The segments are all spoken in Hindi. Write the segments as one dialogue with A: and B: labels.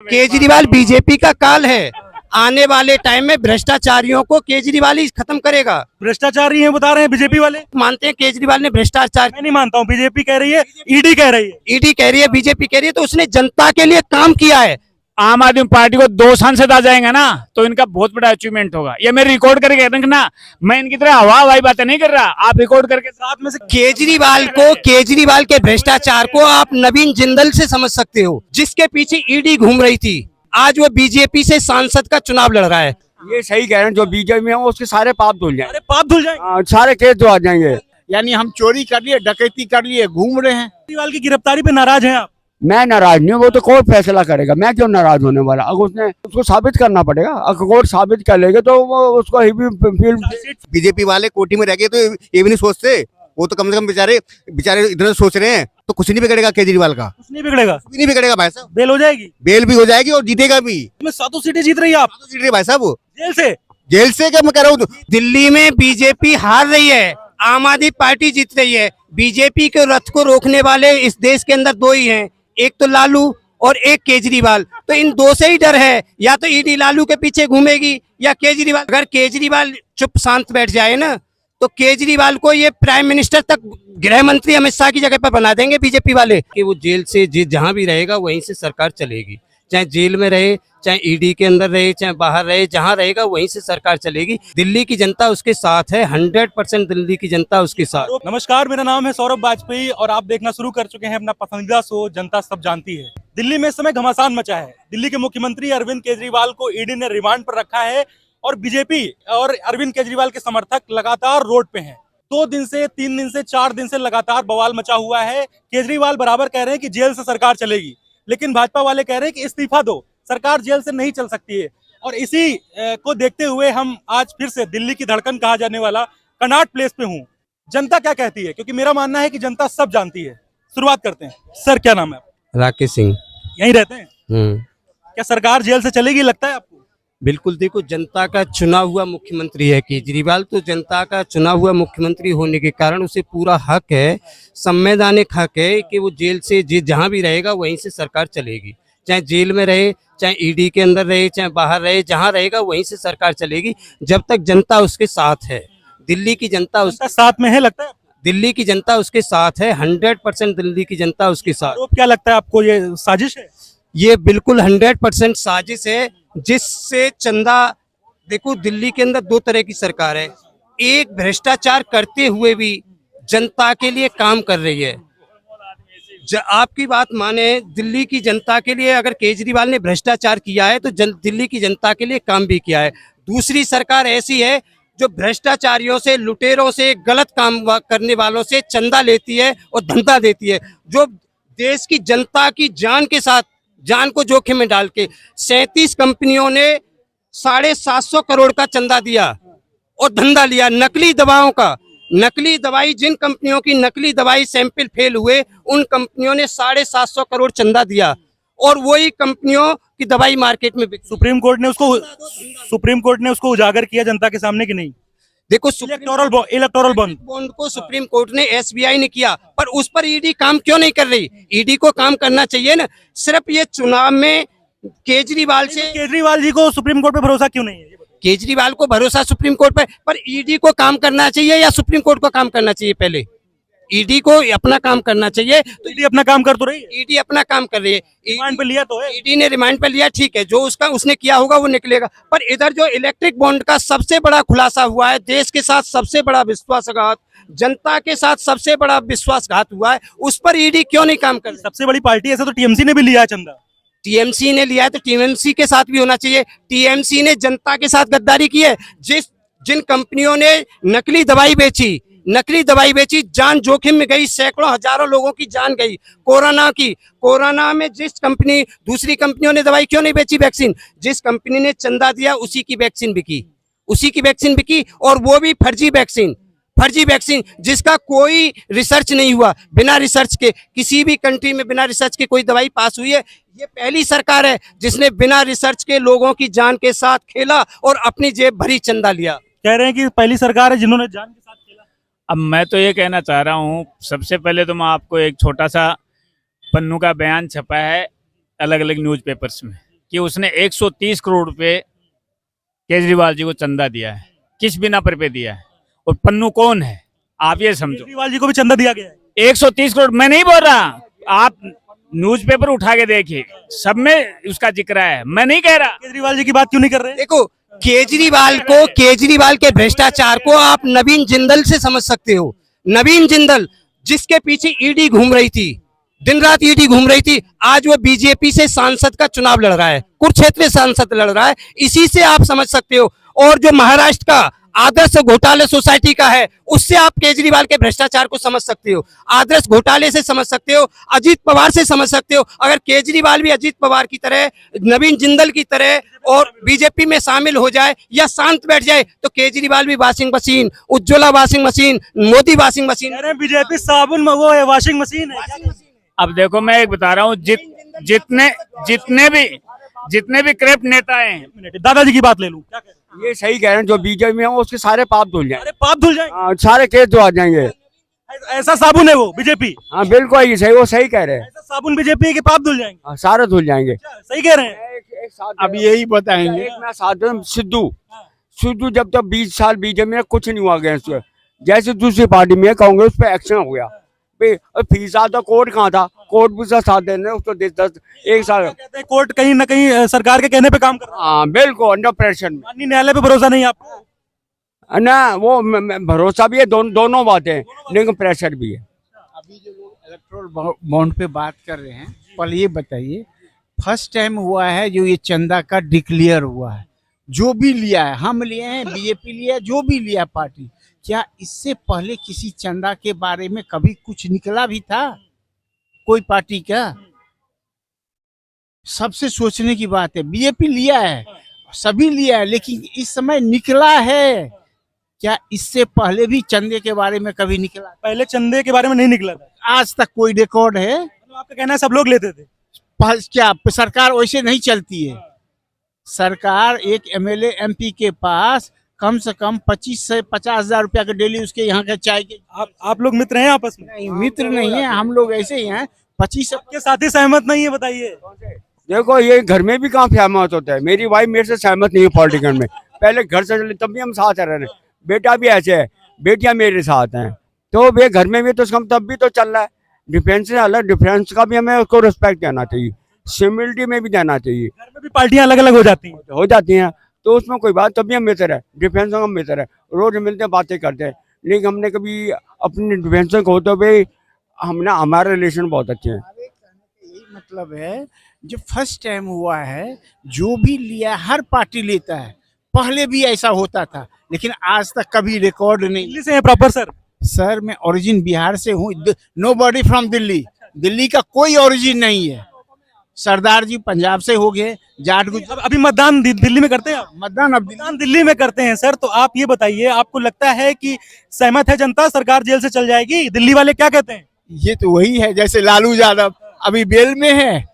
A: केजरीवाल बीजेपी का काल है। आने वाले टाइम में भ्रष्टाचारियों को केजरीवाल ही खत्म करेगा।
B: भ्रष्टाचारी हैं बता रहे हैं बीजेपी वाले।
A: मानते हैं केजरीवाल ने भ्रष्टाचार,
B: मैं नहीं मानता हूँ, बीजेपी कह रही है, ईडी कह रही है।
A: ईडी कह रही है, बीजेपी कह रही है, तो उसने जनता के लिए काम किया है।
C: आम आदमी पार्टी को 2 सांसद आ जाएंगे ना तो इनका बहुत बड़ा अचीवमेंट होगा। ये मैं रिकॉर्ड करके रखना, मैं इनकी तरह हवाई बातें नहीं कर रहा, आप रिकॉर्ड करके साथ में से।
A: केजरीवाल के भ्रष्टाचार को आप नवीन जिंदल से समझ सकते हो, जिसके पीछे ईडी घूम रही थी। आज वो बीजेपी से सांसद का चुनाव लड़ रहा है।
D: ये सही कह रहे हैं, जो बीजेपी में है उसके सारे पाप धुल जाएंगे।
B: अरे पाप धुल जाएंगे,
D: सारे केस जो आ जाएंगे।
E: यानी हम चोरी कर लिए, डकैती कर लिए, घूम रहे हैं।
B: केजरीवाल की गिरफ्तारी पे नाराज हैं आप?
D: मैं नाराज नहीं हूँ, वो तो कोर्ट फैसला करेगा, मैं क्यों नाराज होने वाला। अगर उसने उसको साबित करना पड़ेगा, अगर कोर्ट साबित कर लेगा तो वो उसको
F: बीजेपी वाले कोर्ट में रह गए तो ये भी नहीं सोचते। वो तो कम से कम बेचारे इधर सोच रहे हैं, तो कुछ नहीं बिगड़ेगा केजरीवाल का।
B: कुछ नहीं बिगड़ेगा,
F: कुछ नहीं बिगड़ेगा भाई साहब।
B: बेल हो जाएगी,
F: बेल भी हो जाएगी और जीतेगा भी।
B: इसमें 7 सीटें जीत रही है आप।
F: जीत रहे भाई साहब, वो
B: जेल से
F: क्या मैं कह रहा हूँ।
A: दिल्ली में बीजेपी हार रही है, आम आदमी पार्टी जीत रही है। बीजेपी के रथ को रोकने वाले इस देश के अंदर 2 ही हैं, एक तो लालू और एक केजरीवाल। तो इन 2 से ही डर है, या तो ईडी लालू के पीछे घूमेगी या केजरीवाल। अगर केजरीवाल चुप शांत बैठ जाए ना, तो केजरीवाल को ये प्राइम मिनिस्टर तक, गृह मंत्री अमित शाह की जगह पर बना देंगे बीजेपी वाले। कि वो जेल से जहां भी रहेगा वहीं से सरकार चलेगी, चाहे जेल में रहे, चाहे ईडी के अंदर रहे, चाहे बाहर रहे, जहां रहेगा वहीं से सरकार चलेगी। दिल्ली की जनता उसके साथ है, 100% दिल्ली की जनता उसके साथ।
B: नमस्कार, मेरा नाम है सौरभ वाजपेयी और आप देखना शुरू कर चुके हैं अपना पसंदीदा शो जनता सब जानती है। दिल्ली में इस समय घमासान मचा है। दिल्ली के मुख्यमंत्री अरविंद केजरीवाल को ईडी ने रिमांड पर रखा है और बीजेपी और अरविंद केजरीवाल के समर्थक लगातार रोड पे हैं। 2 दिन से, 3 दिन से, 4 दिन से लगातार बवाल मचा हुआ है। केजरीवाल बराबर कह रहे हैं कि जेल से सरकार चलेगी, लेकिन भाजपा वाले कह रहे हैं कि इस्तीफा दो, सरकार जेल से नहीं चल सकती है। और इसी को देखते हुए हम आज फिर से दिल्ली की धड़कन कहा जाने वाला कनॉट प्लेस पे हूँ। जनता क्या कहती है, क्योंकि मेरा मानना है कि जनता सब जानती है। शुरुआत करते हैं। सर, क्या नाम है?
A: राकेश सिंह।
B: यहीं रहते हैं? क्या सरकार जेल से चलेगी लगता है आपको?
A: बिल्कुल, देखो, जनता का चुना हुआ मुख्यमंत्री है केजरीवाल, तो जनता का चुना हुआ मुख्यमंत्री होने के कारण उसे पूरा हक है, संवैधानिक हक है कि वो जेल से जहां भी रहेगा वहीं से सरकार चलेगी। चाहे जेल में रहे, चाहे ईडी के अंदर रहे, चाहे बाहर रहे, जहां रहेगा वहीं से सरकार चलेगी, जब तक जनता उसके साथ है। दिल्ली की जनता उसके
B: साथ में है लगता है?
A: दिल्ली की जनता उसके साथ है, 100% दिल्ली की जनता उसके साथ।
B: तो क्या लगता है आपको, ये साजिश है?
A: ये बिल्कुल 100% साजिश है, जिससे चंदा, देखो, दिल्ली के अंदर 2 तरह की सरकार है। एक भ्रष्टाचार करते हुए भी जनता के लिए काम कर रही है। आपकी बात माने, दिल्ली की जनता के लिए अगर केजरीवाल ने भ्रष्टाचार किया है तो दिल्ली की जनता के लिए काम भी किया है। दूसरी सरकार ऐसी है जो भ्रष्टाचारियों से, लुटेरों से, गलत काम करने वालों से चंदा लेती है और धंधा देती है, जो देश की जनता की जान के साथ, जान को जोखिम में डाल के 37 कंपनियों ने 750 करोड़ का चंदा दिया और धंधा लिया नकली दवाओं का। नकली दवाई, जिन कंपनियों की नकली दवाई सैंपल फेल हुए, उन कंपनियों ने 750 करोड़ चंदा दिया और वही कंपनियों की दवाई मार्केट में बिक।
B: सुप्रीम कोर्ट ने उसको उजागर किया जनता के सामने कि नहीं?
A: देखो,
B: इलेक्टोरल
A: बॉन्ड को सुप्रीम कोर्ट ने, एसबीआई ने किया, पर उस पर ईडी काम क्यों नहीं कर रही? ईडी को काम करना चाहिए ना। सिर्फ ये चुनाव में केजरीवाल
B: जी को सुप्रीम कोर्ट पे भरोसा क्यों नहीं है?
A: केजरीवाल को भरोसा सुप्रीम कोर्ट पर ईडी को काम करना चाहिए या सुप्रीम कोर्ट को काम करना चाहिए? पहले ईडी को अपना काम करना चाहिए।
B: तो ईडी अपना काम कर तो रही है।
A: ईडी अपना काम कर रही है।
B: रिमांड पे लिया तो है,
A: ईडी ने रिमांड पे लिया, ठीक है, जो उसने किया होगा वो निकलेगा। पर इधर जो इलेक्ट्रिक बॉन्ड का सबसे बड़ा खुलासा हुआ है, देश के साथ सबसे बड़ा विश्वासघात, जनता के साथ सबसे बड़ा विश्वासघात हुआ है, उस पर ईडी क्यों नहीं काम कर रही?
B: सबसे बड़ी पार्टी ऐसे तो टीएमसी ने भी लिया है चंदा।
A: टीएमसी ने लिया है तो टीएमसी के साथ भी होना चाहिए। टीएमसी ने जनता के साथ गद्दारी की है। जिन कंपनियों ने नकली दवाई बेची, जान जोखिम में गई, सैकड़ों हजारों लोगों की जान गई। कोरोना में दूसरी कंपनियों ने दवाई क्यों नहीं बेची? वैक्सीन, जिस कंपनी ने चंदा दिया उसी की वैक्सीन बिकी, और वो भी फर्जी वैक्सीन जिसका कोई रिसर्च नहीं हुआ। बिना रिसर्च के किसी भी कंट्री में बिना रिसर्च के कोई दवाई पास हुई है? ये पहली सरकार है जिसने बिना रिसर्च के लोगों की जान के साथ खेला और अपनी जेब भरी, चंदा लिया।
B: कह रहे हैं कि पहली सरकार है जिन्होंने जान के साथ खेला।
C: अब मैं तो ये कहना चाह रहा हूँ, सबसे पहले तो मैं आपको एक छोटा सा पन्नू का बयान छपा है अलग अलग न्यूज़पेपर्स में। कि उसने 130 करोड़ रुपए केजरीवाल जी को चंदा दिया है, किस बिना पर पे दिया है, और पन्नू कौन है आप ये समझो।
B: केजरीवाल जी को भी चंदा दिया गया है।
C: 130 करोड़, मैं नहीं बोल रहा, आप न्यूज़पेपर उठा के देखिए, सब में उसका जिक्र है, मैं नहीं कह रहा।
B: केजरीवाल जी की बात क्यों नहीं कर रहे?
A: देखो, केजरीवाल के भ्रष्टाचार को आप नवीन जिंदल से समझ सकते हो। नवीन जिंदल जिसके पीछे ईडी घूम रही थी, दिन रात ईडी घूम रही थी, आज वो बीजेपी से सांसद का चुनाव लड़ रहा है, कुरुक्षेत्र सांसद लड़ रहा है, इसी से आप समझ सकते हो। और जो महाराष्ट्र का आदर्श घोटाले सोसाइटी का है, उससे आप केजरीवाल के भ्रष्टाचार को समझ सकते हो, आदर्श घोटाले से समझ सकते हो, अजीत पवार से समझ सकते हो। अगर केजरीवाल भी अजीत पवार की तरह, नवीन जिंदल की तरह और बीजेपी में शामिल हो जाए या शांत बैठ जाए, तो केजरीवाल भी washing machine, Ujjwala washing machine, Modi washing machine.
B: कह रहे हैं बीजेपी साबुन वो है, वॉशिंग मशीन है।
C: अब देखो, मैं एक बता रहा हूँ, जितने भी करप्ट नेता हैं,
B: दादाजी की बात ले लूं, क्या कह रहे हैं?
D: ये सही कह रहे हैं, जो बीजेपी में है उसके सारे पाप धुल जाएंगे।
B: अरे पाप धुल जाएंगे,
D: सारे केस धुआ जाएंगे।
B: ऐसा साबुन है वो बीजेपी,
D: हाँ बिल्कुल, ये सही, वो सही कह रहे हैं।
B: ऐसा साबुन बीजेपी के पाप धुल जाएंगे।
D: सारे धुल जाएंगे।
B: सही कह रहे हैं।
E: अब यही बताएंगे।
D: एक मैं साथ हूँ, सिद्धू जब तक 20 साल बीजेपी में कुछ नहीं हुआ अगेंस्ट, जैसे दूसरी पार्टी में कांग्रेस पे एक्शन हो गया, फीसा तो कोर्ट कहाँ था, कोर्ट भी साथ देने उसको 10 एक साल।
B: कहते हैं कोर्ट कहीं ना कहीं सरकार के कहने पे काम कर रहा है।
D: हाँ बिल्कुल, अंडर प्रेशर में।
B: माननीय न्यायालय पे भरोसा नहीं है आपको?
D: ना वो भरोसा भी है, दोनों बातें, लेकिन प्रेशर भी है।
E: अभी जो लोग इलेक्ट्रोल बॉन्ड पे बात कर रहे हैं, पहले ये बताइए, फर्स्ट टाइम हुआ है जो ये चंदा का डिक्लेयर हुआ है? जो भी लिया है, हम लिए हैं, बीजेपी लिया है, जो भी लिया पार्टी, क्या इससे पहले किसी चंदा के बारे में कभी कुछ निकला भी था कोई पार्टी का? सबसे सोचने की बात है। बीजेपी लिया है, सभी लिया है, लेकिन इस समय निकला है क्या? इससे पहले भी चंदे के बारे में कभी निकला?
B: पहले चंदे के बारे में नहीं निकला था।
E: आज तक कोई रिकॉर्ड है?
B: आपका कहना है सब लोग लेते थे?
E: क्या सरकार वैसे नहीं चलती है? सरकार एक एमएलए एमपी के पास कम से कम 25 से 50,000 रुपया का डेली उसके यहाँ का चाय के।
B: आप लोग मित्र हैं आपस में?
E: नहीं, मित्र नहीं है, हम लोग ऐसे ही हैं। 25
B: के साथी सहमत नहीं है, बताइए।
D: देखो, ये घर में भी कहाँ सहमत होता है। मेरी वाइफ मेरे से सहमत नहीं है पॉलिटिकल में, पहले घर से चले तब भी हम साथ रह रहे हैं। बेटा भी ऐसे है, बेटियां मेरे साथ हैं, तो वे घर में भी तो हम तब भी तो चल रहा है। डिफरेंस है अलग, डिफरेंस का भी हमें उसको रिस्पेक्ट देना चाहिए, सिमिलरिटी में भी देना चाहिए।
B: घर में भी पार्टियां अलग अलग हो जाती हैं,
D: तो उसमें कोई बात, तभी हम मित्र है, डिफेंस हम मित्र है, रोज मिलते हैं, बातें करते हैं, लेकिन हमने कभी अपने डिफेंस को होते हुए हमने, हमारे रिलेशन बहुत अच्छे हैं।
E: यही मतलब है, जो फर्स्ट टाइम हुआ है, जो भी लिया हर पार्टी लेता है। पहले भी ऐसा होता था, लेकिन आज तक कभी रिकॉर्ड नहीं।
B: दिल्ली से है प्रॉपर सर?
E: सर मैं ओरिजिन बिहार से हूँ, nobody from Delhi, Delhi का कोई ओरिजिन नहीं है। सरदार जी पंजाब से हो गए, जाट गुजरात।
B: अभी मतदान दिल्ली में करते हैं आप?
E: मतदान
B: दिल्ली में करते हैं सर। तो आप ये बताइए, आपको लगता है कि सहमत है जनता, सरकार जेल से चल जाएगी? दिल्ली वाले क्या कहते हैं?
E: ये तो वही है, जैसे लालू यादव अभी बेल में है,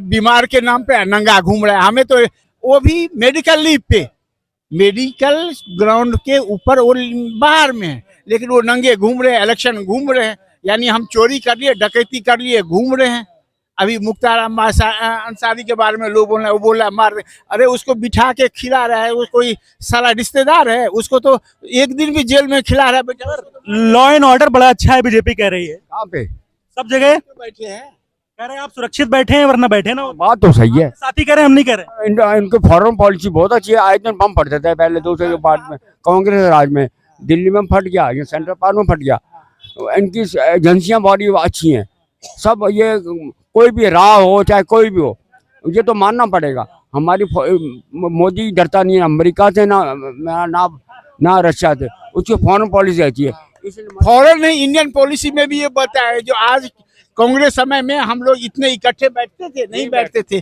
E: बीमार के नाम पे नंगा घूम रहा है। हमें तो वो भी मेडिकल लीव पे, मेडिकल ग्राउंड के ऊपर, वो बाहर में है, लेकिन वो नंगे घूम रहे हैं, इलेक्शन घूम रहे हैं। यानी हम चोरी कर लिए, डकैती कर लिए, घूम रहे हैं। अभी मुख्तार अंसारी के बारे में लोग बोल रहे हैं, वो बोल रहा है मार दे। अरे उसको बिठा के खिला रहा है, वो कोई सारा रिश्तेदार है, उसको तो एक दिन भी जेल में खिला रहा है। बेटा
B: लॉ एंड ऑर्डर बड़ा अच्छा है, बीजेपी कह रही है।
D: कहाँ पे?
B: सब जगह
E: बैठे हैं,
B: कह रहे हैं आप सुरक्षित बैठे हैं, वरना बैठे ना।
D: बात तो सही है,
B: साथी कह रहे हैं, हम नहीं कह रहे।
D: इनके फॉरेन पॉलिसी बहुत अच्छी है। आए दिन बम फट जाता है, पहले दूसरे के बाद में कांग्रेस राज में, दिल्ली में फट गया, ये सेंट्रल पार्क में फट गया। इनकी एजेंसियां बड़ी अच्छी हैं सब। ये कोई भी राह हो चाहे कोई भी हो, ये तो मानना पड़ेगा। हमारी मोदी डरता नहीं है अमेरिका से, ना रशिया से, उसकी फॉरेन पॉलिसी अच्छी है।
E: फॉरेन नहीं, इंडियन पॉलिसी में भी ये बताया, जो आज कांग्रेस समय में हम लोग इतने इकट्ठे बैठते थे, नहीं बैठते थे।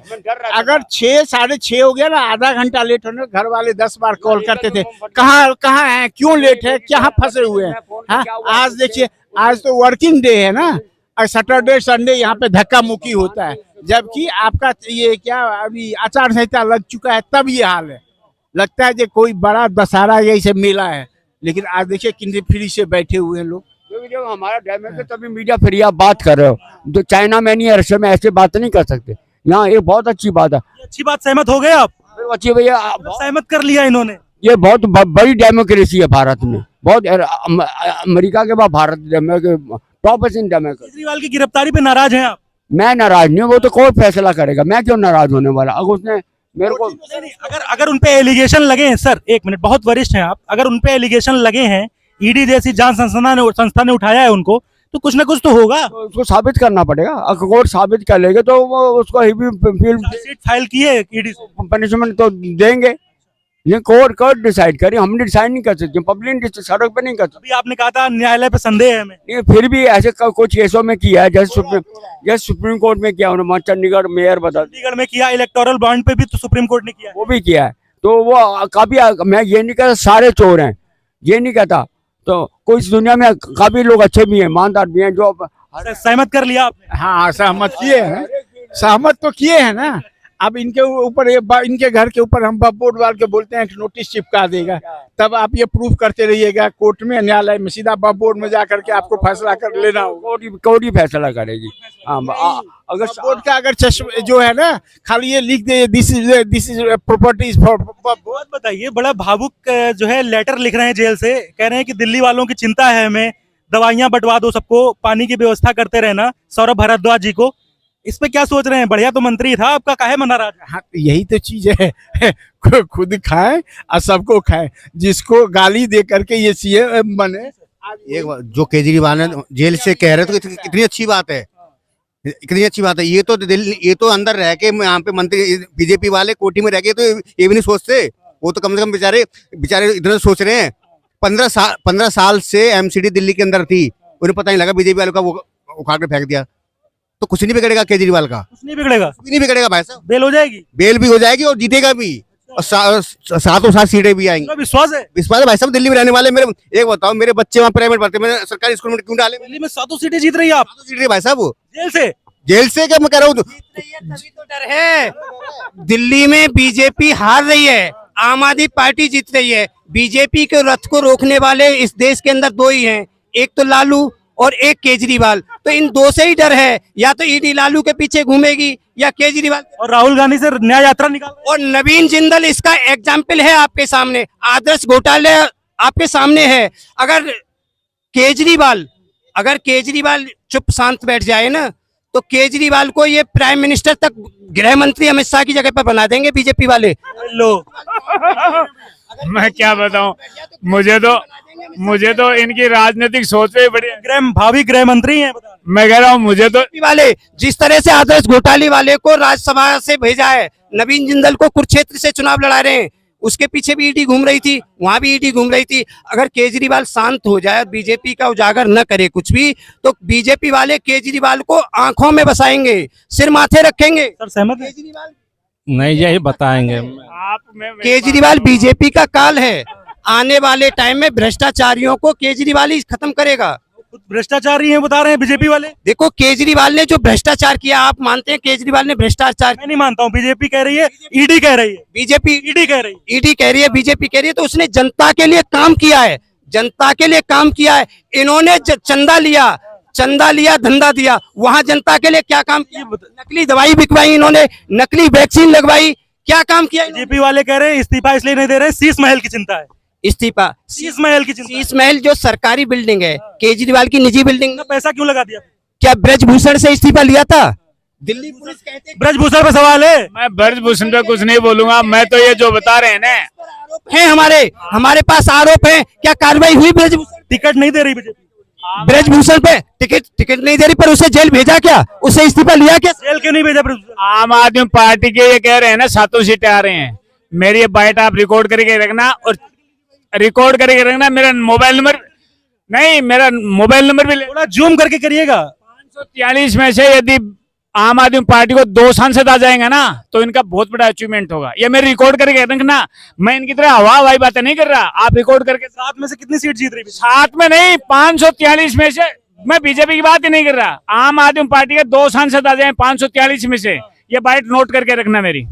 E: अगर 6 साढ़े 6 हो गया ना, आधा घंटा लेट होने, घर वाले 10 बार कॉल करते थे, कहाँ है, क्यों लेट है, क्या फंसे हुए हैं। हाँ, आज देखिए, आज तो वर्किंग डे है ना, और सैटरडे संडे यहाँ पे धक्का मुक्की होता है, जबकि आपका ये क्या अभी आचार संहिता लग चुका है, तब ये हाल है। लगता है कि कोई बड़ा दशहरा जैसे मेला है, लेकिन आज देखिए कितने फ्री से बैठे हुए हैं लोग।
D: जो हमारा डैमेज है, तभी मीडिया फ्री आप बात कर रहे हो। जो चाइना में नहीं है, रशिया में, ऐसे बात नहीं कर सकते। यहाँ ये बहुत अच्छी बात है।
B: ये अच्छी बात, सहमत हो गए आप?
D: फिर अच्छी भैया
B: सहमत कर लिया इन्होंने।
D: ये बहुत बड़ी डेमोक्रेसी है भारत में, बहुत अमेरिका के बाद Bharat top in democracy.
B: Kejriwal की गिरफ्तारी पे नाराज हैं आप?
D: मैं नाराज नहीं हूँ, वो तो कोर्ट फैसला करेगा, मैं क्यों नाराज होने वाला। अगर उसने मेरे को
B: नहीं, अगर उन पे एलिगेशन लगे हैं, सर एक मिनट, बहुत वरिष्ठ हैं आप, अगर उन पे एलिगेशन लगे हैं, ईडी जैसी जांच संस्था ने उठाया है उनको, तो कुछ ना कुछ तो होगा।
D: तो उसको साबित करना पड़ेगा। अगर कोर्ट साबित कर लेगा तो वो उसको
B: चार्जशीट फाइल की है ईडी से?
D: पनिशमेंट तो देंगे, ये कोर्ट डिसाइड करे, हम डिसाइड नहीं कर सकते, पब्लिक सड़क पे नहीं कर सकते।
B: अभी आपने कहा था न्यायालय पे संदेह है हमें।
D: ये फिर भी ऐसे कुछ केसों में किया है, जैसे सुप्रीम कोर्ट में किया उन्होंने, चंडीगढ़ मेयर बता,
B: चंडीगढ़ में किया, इलेक्टोरल बॉन्ड पे भी तो सुप्रीम कोर्ट ने किया है।
D: वो भी किया है। तो वो काफी, मैं ये नहीं कहता सारे चोर हैं, ये नहीं कहता, तो कोई इस दुनिया में काफी लोग अच्छे भी हैं, ईमानदार भी हैं जो।
B: सहमत कर लिया आपने?
E: हाँ सहमत किए हैं, सहमत तो किए हैं ना। अब इनके ऊपर इनके घर के ऊपर हम बोर्ड वाल के बोलते हैं कि नोटिस चिपका देगा, तब आप ये प्रूफ करते रहिएगा कोर्ट में, न्यायालय में, सीधा बोर्ड में जाकर के आपको फैसला कर लेना होगा।
D: कोर्ट ही फैसला करेगी। हाँ, अगर
E: बोर्ड का अगर जो है ना, खाली ये लिख दे दिस इज प्रॉपर्टीज फॉर।
B: बहुत बताइए, बड़ा भावुक जो है लेटर लिख रहे हैं जेल से, कह रहे हैं कि दिल्ली वालों की चिंता है हमें, दवाइयां बंटवा दो सबको, पानी की व्यवस्था करते रहना, सौरभ भारद्वाज जी को। इस पे क्या सोच रहे हैं? बढ़िया तो मंत्री था आपका, काहे मन नाराज?
E: हाँ, यही तो चीज है खुद खाएं और सबको खाएं, जिसको गाली दे करके ये सीएम बने।
F: एक जो केजरीवाल ने जेल से कह रहे तो कितनी अच्छी बात है, कितनी अच्छी बात है। ये तो अंदर रह के यहाँ पे मंत्री बीजेपी वाले कोठी में रह के तो ये भी नहीं सोचते। वो तो कम से कम बेचारे इधर सोच रहे हैं। 15 साल से एमसीडी दिल्ली के अंदर थी, उन्हें पता नहीं लगा, बीजेपी वालों का वो उखाड़ के फेंक दिया। तो कुछ नहीं बिगड़ेगा केजरीवाल का,
B: कुछ नहीं बिगड़ेगा,
F: कुछ नहीं बिगड़ेगा भाई साहब।
B: बेल हो जाएगी,
F: बेल भी हो जाएगी और जीतेगा भी, और सातों सात सीटें भी आएंगी।
B: पूरा विश्वास है।
F: विश्वास है भाई साहब। दिल्ली में रहने वाले मेरे, एक बताओ, मेरे बच्चे वहाँ प्राइवेट पढ़ते, मैंने सरकारी स्कूल में क्यों डाले?
B: दिल्ली में 7 सीटें जीत रही है आप,
F: सीटें भाई साहब,
B: जेल से
F: क्या मैं कह रहा हूँ।
A: तभी तो डर है। दिल्ली में बीजेपी हार रही है, आम आदमी पार्टी जीत रही है। बीजेपी के रथ को रोकने वाले इस देश के अंदर 2 ही हैं, एक तो लालू और एक केजरीवाल। तो इन 2 से ही डर है, या तो ईडी लालू के पीछे घूमेगी या केजरीवाल।
B: और राहुल गांधी से न्याय यात्रा निकाल,
A: और नवीन जिंदल इसका एग्जाम्पल है आपके सामने, आदर्श घोटाले आपके सामने है। अगर केजरीवाल चुप शांत बैठ जाए ना, तो केजरीवाल को ये प्राइम मिनिस्टर तक, गृह मंत्री अमित शाह की जगह पर बना देंगे बीजेपी वाले।
B: लो
C: मैं क्या बताऊं, मुझे तो इनकी राजनीतिक सोच पे बड़ी,
B: भावी गृह मंत्री हैं।
C: मैं कह रहा हूँ मुझे तो
A: बीजेपी वाले जिस तरह से आदर्श घोटाले वाले को राज्यसभा से भेजा है, नवीन जिंदल को कुरुक्षेत्र से चुनाव लड़ा रहे हैं, उसके पीछे भी ईडी घूम रही थी, वहां भी ईडी घूम रही थी। अगर केजरीवाल शांत हो जाए, बीजेपी का उजागर न करे कुछ भी, तो बीजेपी वाले केजरीवाल को आंखों में बसाएंगे, सिर माथे रखेंगे।
B: सर सहमत है?
A: केजरीवाल
G: नहीं, यही बताएंगे।
A: केजरीवाल बीजेपी का काल है, आने वाले टाइम में भ्रष्टाचारियों को केजरीवाल ही खत्म करेगा।
B: खुद भ्रष्टाचारी हैं बता रहे हैं बीजेपी वाले।
A: देखो केजरीवाल ने जो भ्रष्टाचार किया, आप मानते हैं केजरीवाल ने भ्रष्टाचार?
B: मैं नहीं मानता हूं, बीजेपी कह रही है, ईडी कह रही है।
A: बीजेपी
B: ईडी कह रही है,
A: ईडी कह रही है, बीजेपी कह रही है। तो उसने जनता के लिए काम किया है, जनता के लिए काम किया है। इन्होंने चंदा लिया, धंधा दिया, वहां जनता के लिए क्या काम किया? नकली दवाई बिकवाई इन्होंने, नकली वैक्सीन लगवाई, क्या काम किया?
B: बीजेपी वाले कह रहे हैं इस्तीफा इसलिए नहीं दे रहे, शीश महल की चिंता है।
A: इस्तीफा?
B: शीश महल की चिंता।
A: शीश महल जो सरकारी बिल्डिंग है, केजरीवाल की निजी बिल्डिंग।
B: पैसा क्यों लगा दिया?
A: क्या ब्रजभूषण से इस्तीफा लिया था? दिल्ली पुलिस कहते हैं
B: ब्रजभूषण पे सवाल है।
C: मैं ब्रजभूषण पे कुछ नहीं बोलूंगा, मैं तो ये जो बता रहे हैं ना,
A: है हमारे पास आरोप है। क्या कार्रवाई हुई ब्रजभूषण?
B: टिकट नहीं दे रही बीजेपी
A: ब्रजभूषण पे, टिकट नहीं दे रही, पर उसे जेल भेजा क्या? उसे इस्तीफा लिया क्या?
B: जेल क्यों नहीं भेजा ब्रजभूषण?
C: आम आदमी पार्टी के ये कह रहे हैं ना 7 सीटें आ रहे हैं। मेरी ये बाइट आप रिकॉर्ड करके रखना, और रिकॉर्ड करके रखना। मेरा मोबाइल नंबर भी
B: थोड़ा जूम करके करिएगा।
C: 543 में से यदि आम आदमी पार्टी को 2 सांसद आ जाएंगे ना, तो इनका बहुत बड़ा अचीवमेंट होगा। ये मैं रिकॉर्ड करके रखना, मैं इनकी तरह हवाई बातें नहीं कर रहा। आप रिकॉर्ड करके।
B: 7 में से कितनी सीट जीत रही?
C: 7 में नहीं, 543 में से। मैं बीजेपी की बात ही नहीं कर रहा। आम आदमी पार्टी के 2 सांसद आ जाए 543 में से, ये बाइट नोट करके रखना मेरी।